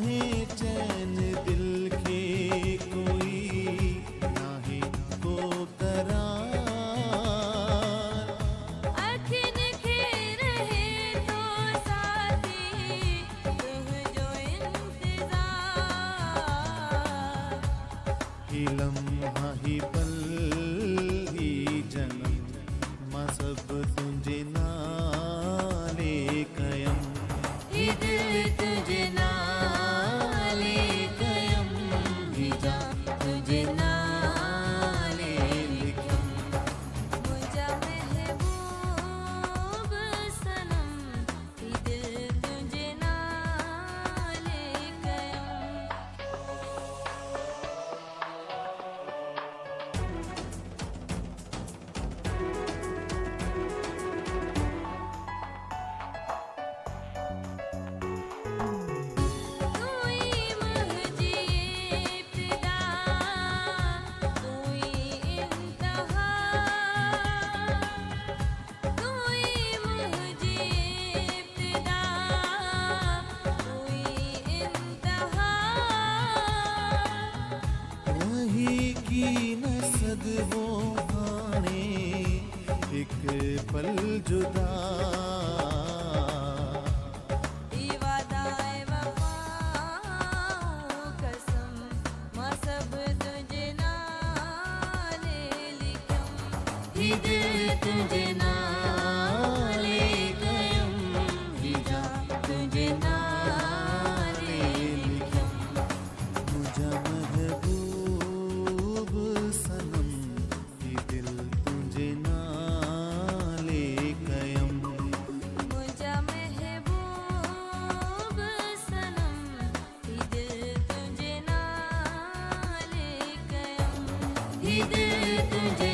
नाहे चैन दिल के कोई, नाहे को करार। अखिन खे रहे तो साथी तुम जो इंतजार। ही लम्हा ही पल ही जन्म, मां सब तुझे नाले कयम। ही दिल तुझे नाले कयम, ही जान तुझे नाले लिखम। मुझा महबूब सनम, ही दिल तुझे नाले कयम। रही की नसद वो हाणे एक पल जुदा। ही दिल तुझे नाले कयम, ही जान तुझे नाले लिखम। मुझा महबूब सनम, ही दिल तुझे नाले कयम। मुझा महबूब सनम, ही दिल तुझे नाले कयम। ही दिल तुझे